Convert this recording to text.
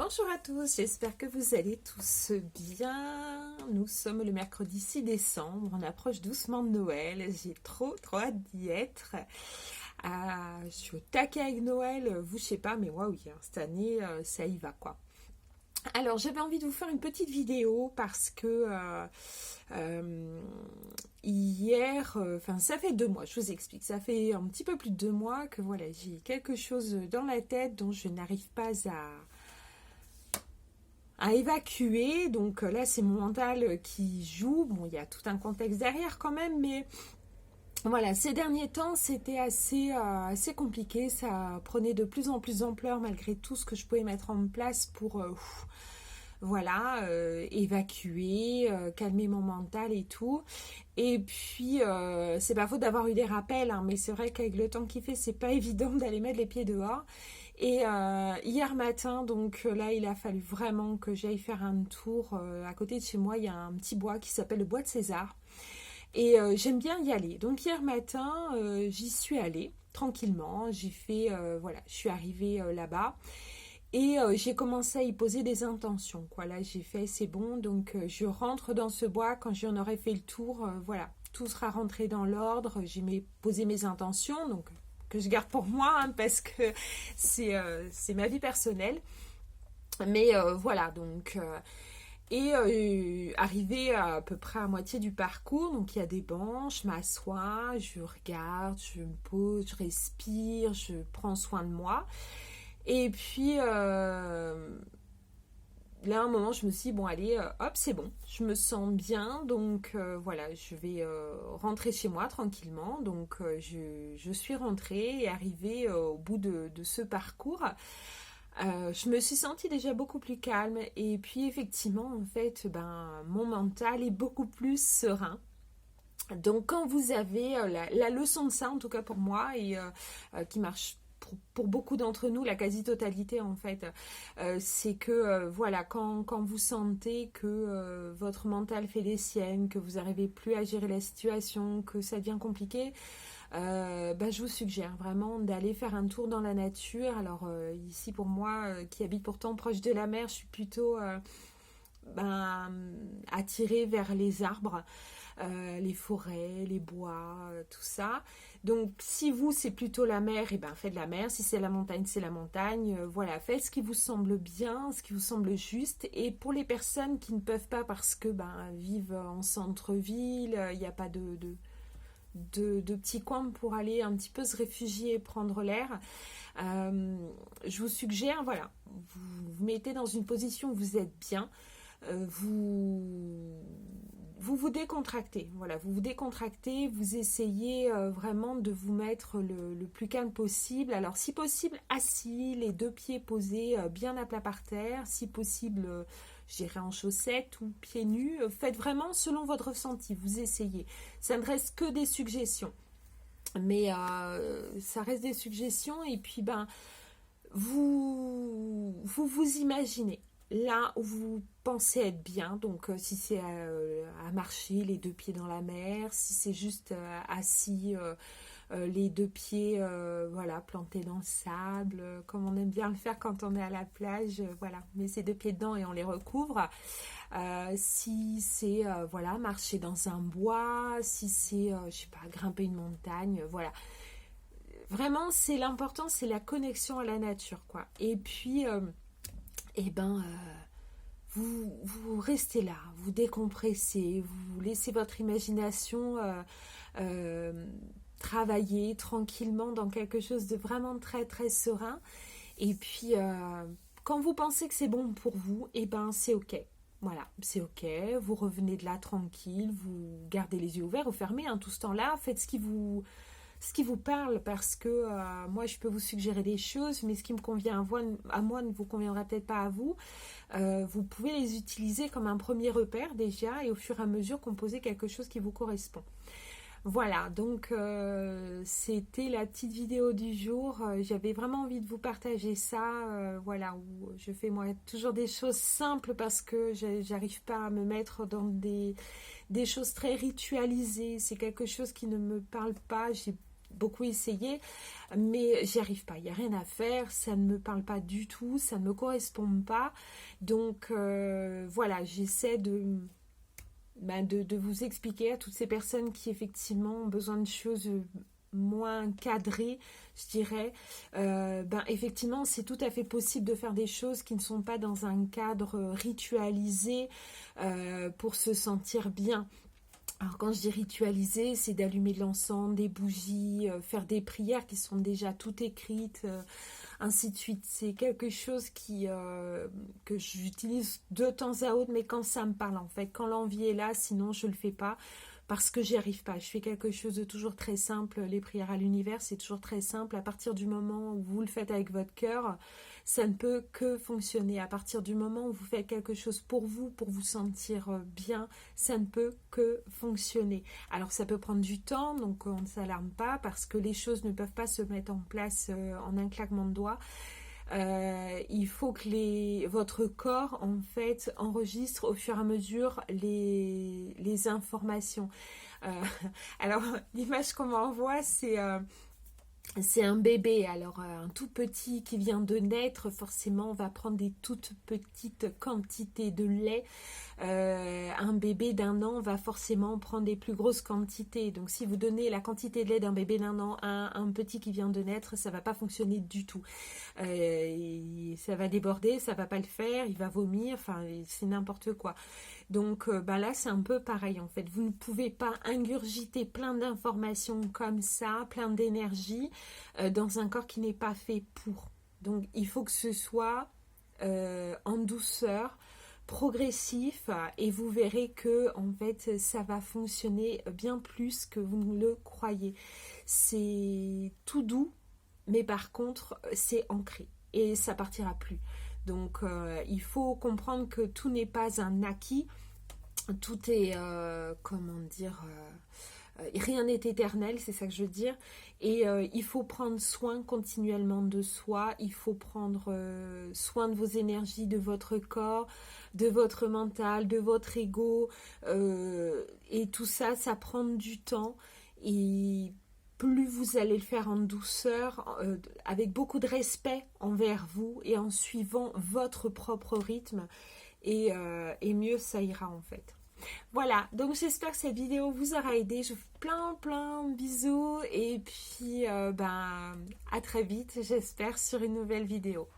Bonjour à tous, j'espère que vous allez tous bien. Nous sommes le mercredi 6 décembre, on approche doucement de Noël, j'ai trop hâte d'y être. Je suis au taquet avec Noël, vous je sais pas, mais moi oui, hein, cette année ça y va quoi. Alors j'avais envie de vous faire une petite vidéo parce que hier, enfin ça fait 2 mois, je vous explique, ça fait un petit peu plus de 2 mois que voilà, j'ai quelque chose dans la tête dont je n'arrive pas à évacuer. Donc là, c'est mon mental qui joue. Bon, il y a tout un contexte derrière quand même, mais voilà, ces derniers temps, c'était assez compliqué. Ça prenait de plus en plus d'ampleur malgré tout ce que je pouvais mettre en place pour voilà, évacuer, calmer mon mental et tout. Et puis, c'est pas faute d'avoir eu des rappels, hein, mais c'est vrai qu'avec le temps qu'il fait, c'est pas évident d'aller mettre les pieds dehors. Et hier matin, donc là, il a fallu vraiment que j'aille faire un tour. À côté de chez moi, il y a un petit bois qui s'appelle le bois de César. Et j'aime bien y aller. Donc hier matin, j'y suis allée tranquillement. J'ai fait, voilà, je suis arrivée là-bas. Et j'ai commencé à y poser des intentions. Quoi. Là, j'ai fait, c'est bon. Donc je rentre dans ce bois. Quand j'en aurai fait le tour, voilà, tout sera rentré dans l'ordre. J'ai posé mes intentions. Donc que je garde pour moi, hein, parce que c'est ma vie personnelle. Mais voilà, donc... arrivé à peu près à moitié du parcours, donc il y a des bancs, je m'assois, je regarde, je me pose, je respire, je prends soin de moi. Et puis là, à un moment, je me suis dit, bon, allez, hop, c'est bon, je me sens bien, donc voilà, je vais rentrer chez moi tranquillement. Donc je suis rentrée et arrivée au bout de ce parcours. Je me suis sentie déjà beaucoup plus calme et puis effectivement, en fait, ben, mon mental est beaucoup plus serein. Donc quand vous avez la leçon de ça, en tout cas pour moi, et qui marche pour beaucoup d'entre nous, la quasi-totalité en fait, c'est que voilà, quand vous sentez que votre mental fait des siennes, que vous n'arrivez plus à gérer la situation, que ça devient compliqué, bah, je vous suggère vraiment d'aller faire un tour dans la nature. Alors ici pour moi, qui habite pourtant proche de la mer, je suis plutôt ben, attirée vers les arbres, les forêts, les bois, tout ça. Donc si vous c'est plutôt la mer, et ben faites la mer. Si c'est la montagne, c'est la montagne. Voilà, faites ce qui vous semble bien, ce qui vous semble juste. Et pour les personnes qui ne peuvent pas parce que ben vivent en centre-ville, il n'y a pas de petits coins pour aller un petit peu se réfugier et prendre l'air. Je vous suggère, voilà, vous mettez dans une position où vous êtes bien, vous décontractez, voilà, vous vous décontractez, vous essayez vraiment de vous mettre le plus calme possible. Alors si possible assis, les 2 pieds posés bien à plat par terre, si possible je dirais en chaussettes ou pieds nus. Faites vraiment selon votre ressenti, vous essayez. Ça ne reste que des suggestions, mais ça reste des suggestions. Et puis ben vous imaginez là où vous pensez être bien. Donc si c'est à marcher les 2 pieds dans la mer, si c'est juste assis les 2 pieds voilà, plantés dans le sable, comme on aime bien le faire quand on est à la plage, voilà, on met ses 2 pieds dedans et on les recouvre. Si c'est voilà, marcher dans un bois, si c'est je sais pas, grimper une montagne, voilà. Vraiment, c'est l'important, c'est la connexion à la nature, quoi. Et puis et ben vous restez là, vous décompressez, vous laissez votre imagination euh, travailler tranquillement dans quelque chose de vraiment très serein. Et puis quand vous pensez que c'est bon pour vous, et ben c'est ok. Voilà, c'est ok, vous revenez de là tranquille, vous gardez les yeux ouverts ou fermés, hein, tout ce temps-là, faites ce qui vous parle, parce que moi je peux vous suggérer des choses, mais ce qui me convient à moi ne vous conviendra peut-être pas à vous. Vous pouvez les utiliser comme un premier repère déjà, et au fur et à mesure composer quelque chose qui vous correspond. Voilà, donc c'était la petite vidéo du jour. J'avais vraiment envie de vous partager ça, voilà, où je fais moi toujours des choses simples parce que j'arrive pas à me mettre dans des choses très ritualisées. C'est quelque chose qui ne me parle pas. J'ai beaucoup essayé, mais j'y arrive pas. Il n'y a rien à faire, ça ne me parle pas du tout, ça ne me correspond pas. Donc voilà, j'essaie de vous expliquer à toutes ces personnes qui effectivement ont besoin de choses moins cadrées, je dirais, effectivement c'est tout à fait possible de faire des choses qui ne sont pas dans un cadre ritualisé pour se sentir bien. Alors quand je dis ritualiser, c'est d'allumer de l'encens, des bougies, faire des prières qui sont déjà toutes écrites, ainsi de suite. C'est quelque chose que j'utilise de temps à autre, mais quand ça me parle en fait, quand l'envie est là, sinon je le fais pas parce que j'y arrive pas. Je fais quelque chose de toujours très simple. Les prières à l'univers, c'est toujours très simple. À partir du moment où vous le faites avec votre cœur, ça ne peut que fonctionner. À partir du moment où vous faites quelque chose pour vous sentir bien, ça ne peut que fonctionner. Alors ça peut prendre du temps, donc on ne s'alarme pas parce que les choses ne peuvent pas se mettre en place en un claquement de doigts. Il faut que votre corps en fait enregistre au fur et à mesure les informations. Euh, alors l'image qu'on m'envoie c'est un bébé, alors un tout petit qui vient de naître, forcément on va prendre des toutes petites quantités de lait. Un bébé d'1 an va forcément prendre des plus grosses quantités. Donc si vous donnez la quantité de lait d'un bébé d'1 an à un petit qui vient de naître, ça va pas fonctionner du tout. Ça va déborder, ça va pas le faire, il va vomir, enfin c'est n'importe quoi. Donc là c'est un peu pareil en fait. Vous ne pouvez pas ingurgiter plein d'informations comme ça, plein d'énergie dans un corps qui n'est pas fait pour. Donc il faut que ce soit en douceur, progressif, et vous verrez que en fait ça va fonctionner bien plus que vous ne le croyez. C'est tout doux, mais par contre c'est ancré et ça partira plus. Donc il faut comprendre que tout n'est pas un acquis, tout est comment dire, rien n'est éternel, c'est ça que je veux dire. Et il faut prendre soin continuellement de soi, il faut prendre soin de vos énergies, de votre corps, de votre mental, de votre ego, et tout ça, ça prend du temps. Et plus vous allez le faire en douceur, avec beaucoup de respect envers vous et en suivant votre propre rythme, et mieux ça ira en fait. Voilà, donc j'espère que cette vidéo vous aura aidé. Je vous fais plein de bisous et puis à très vite, j'espère, sur une nouvelle vidéo.